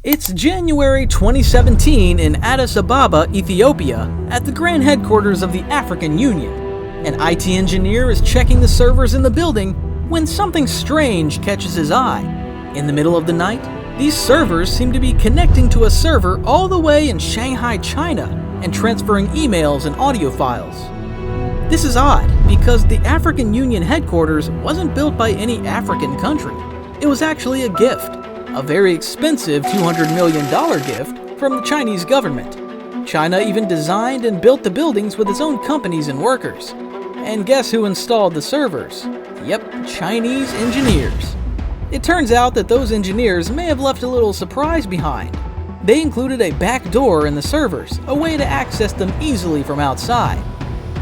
It's January 2017 in Addis Ababa, Ethiopia, at the grand headquarters of the African Union. An IT engineer is checking the servers in the building when something strange catches his eye. In the middle of the night, these servers seem to be connecting to a server all the way in Shanghai, China, and transferring emails and audio files. This is odd because the African Union headquarters wasn't built by any African country. It was actually a gift. A very expensive $200 million gift from the Chinese government. China even designed and built the buildings with its own companies and workers. And guess who installed the servers? Yep, Chinese engineers. It turns out that those engineers may have left a little surprise behind. They included a back door in the servers, a way to access them easily from outside.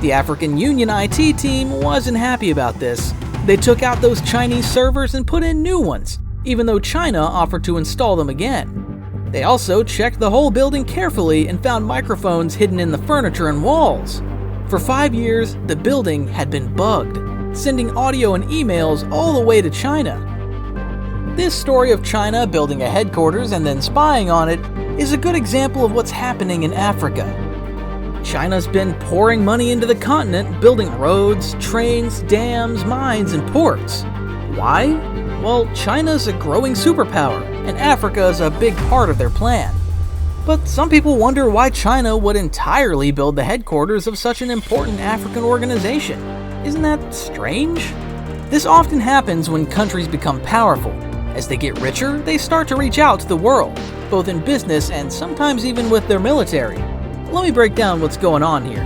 The African Union IT team wasn't happy about this. They took out those Chinese servers and put in new ones, even though China offered to install them again. They also checked the whole building carefully and found microphones hidden in the furniture and walls. For 5 years, the building had been bugged, sending audio and emails all the way to China. This story of China building a headquarters and then spying on it is a good example of what's happening in Africa. China's been pouring money into the continent, building roads, trains, dams, mines, and ports. Why? Well, China's a growing superpower, and Africa is a big part of their plan. But some people wonder why China would entirely build the headquarters of such an important African organization. Isn't that strange? This often happens when countries become powerful. As they get richer, they start to reach out to the world, both in business and sometimes even with their military. Let me break down what's going on here.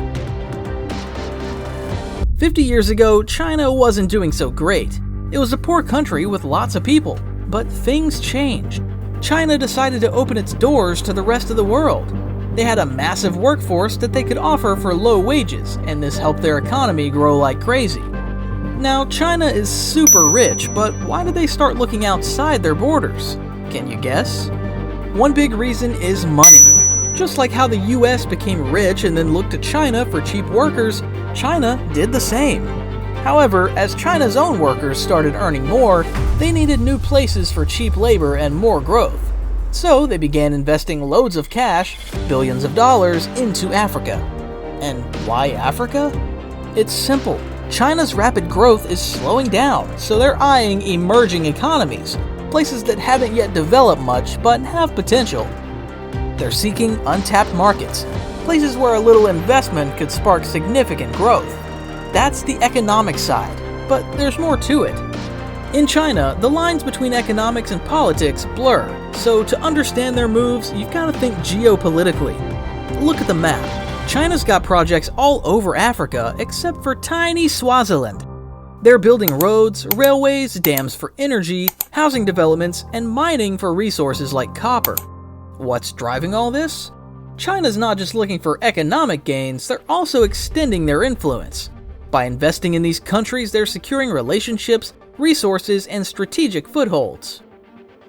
50 years ago, China wasn't doing so great. It was a poor country with lots of people, but things changed. China decided to open its doors to the rest of the world. They had a massive workforce that they could offer for low wages, and this helped their economy grow like crazy. Now, China is super rich, but why did they start looking outside their borders? Can you guess? One big reason is money. Just like how the US became rich and then looked to China for cheap workers, China did the same. However, as China's own workers started earning more, they needed new places for cheap labor and more growth. So they began investing loads of cash, billions of dollars, into Africa. And why Africa? It's simple. China's rapid growth is slowing down, so they're eyeing emerging economies, places that haven't yet developed much but have potential. They're seeking untapped markets, places where a little investment could spark significant growth. That's the economic side, but there's more to it. In China, the lines between economics and politics blur, so to understand their moves, you've got to think geopolitically. Look at the map. China's got projects all over Africa except for tiny Swaziland. They're building roads, railways, dams for energy, housing developments, and mining for resources like copper. What's driving all this? China's not just looking for economic gains, they're also extending their influence. By investing in these countries, they're securing relationships, resources, and strategic footholds.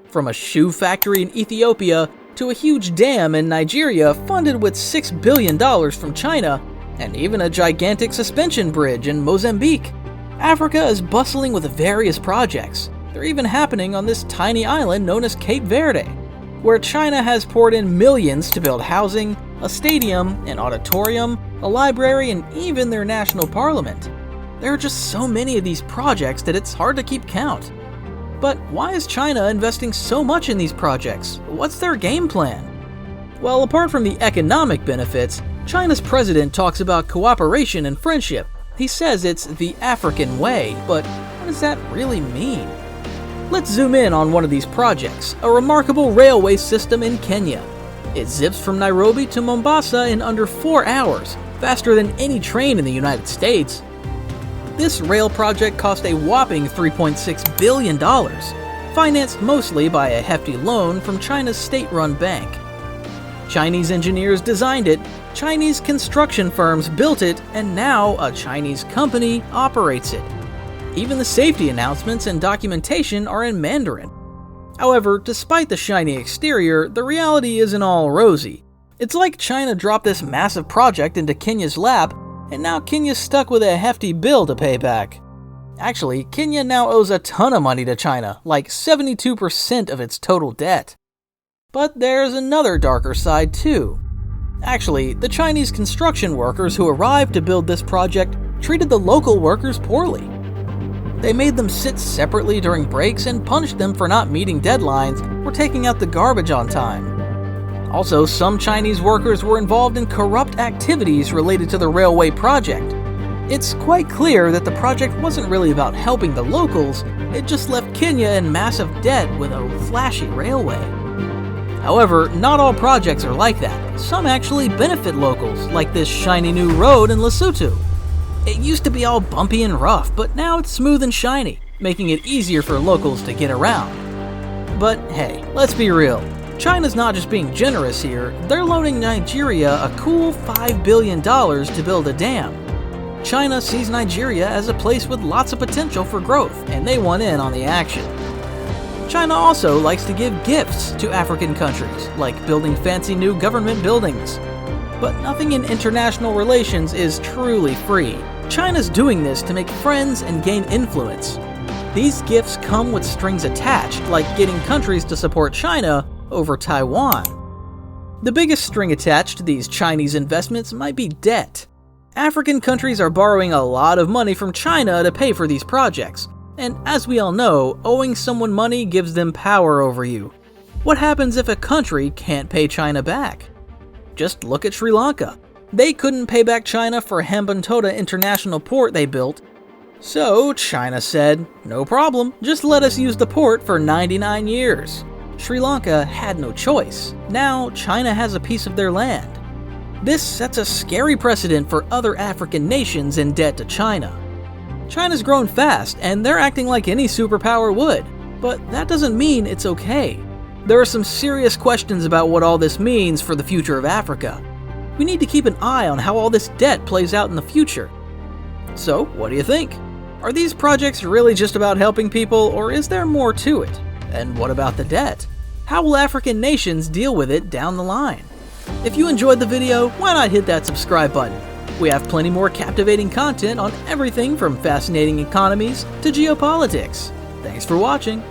From a shoe factory in Ethiopia to a huge dam in Nigeria funded with $6 billion from China, and even a gigantic suspension bridge in Mozambique, Africa is bustling with various projects. They're even happening on this tiny island known as Cape Verde, where China has poured in millions to build housing, a stadium, an auditorium, a library, and even their national parliament. There are just so many of these projects that it's hard to keep count. But why is China investing so much in these projects? What's their game plan? Well, apart from the economic benefits, China's president talks about cooperation and friendship. He says it's the African way, but what does that really mean? Let's zoom in on one of these projects, a remarkable railway system in Kenya. It zips from Nairobi to Mombasa in under 4 hours, faster than any train in the United States. This rail project cost a whopping $3.6 billion, financed mostly by a hefty loan from China's state-run bank. Chinese engineers designed it, Chinese construction firms built it, and now a Chinese company operates it. Even the safety announcements and documentation are in Mandarin. However, despite the shiny exterior, the reality isn't all rosy. It's like China dropped this massive project into Kenya's lap, and now Kenya's stuck with a hefty bill to pay back. Actually, Kenya now owes a ton of money to China, like 72% of its total debt. But there's another darker side too. Actually, the Chinese construction workers who arrived to build this project treated the local workers poorly. They made them sit separately during breaks and punished them for not meeting deadlines or taking out the garbage on time. Also, some Chinese workers were involved in corrupt activities related to the railway project. It's quite clear that the project wasn't really about helping the locals, it just left Kenya in massive debt with a flashy railway. However, not all projects are like that. Some actually benefit locals, like this shiny new road in Lesotho. It used to be all bumpy and rough, but now it's smooth and shiny, making it easier for locals to get around. But hey, let's be real. China's not just being generous here, they're loaning Nigeria a cool $5 billion to build a dam. China sees Nigeria as a place with lots of potential for growth, and they want in on the action. China also likes to give gifts to African countries, like building fancy new government buildings. But nothing in international relations is truly free. China's doing this to make friends and gain influence. These gifts come with strings attached, like getting countries to support China over Taiwan. The biggest string attached to these Chinese investments might be debt. African countries are borrowing a lot of money from China to pay for these projects, and as we all know, owing someone money gives them power over you. What happens if a country can't pay China back? Just look at Sri Lanka. They couldn't pay back China for Hambantota International Port they built, so China said, no problem, just let us use the port for 99 years. Sri Lanka had no choice. Now China has a piece of their land. This sets a scary precedent for other African nations in debt to China. China's grown fast, and they're acting like any superpower would, but that doesn't mean it's okay. There are some serious questions about what all this means for the future of Africa. We need to keep an eye on how all this debt plays out in the future. So, what do you think? Are these projects really just about helping people, or is there more to it? And what about the debt? How will African nations deal with it down the line? If you enjoyed the video, why not hit that subscribe button? We have plenty more captivating content on everything from fascinating economies to geopolitics. Thanks for watching.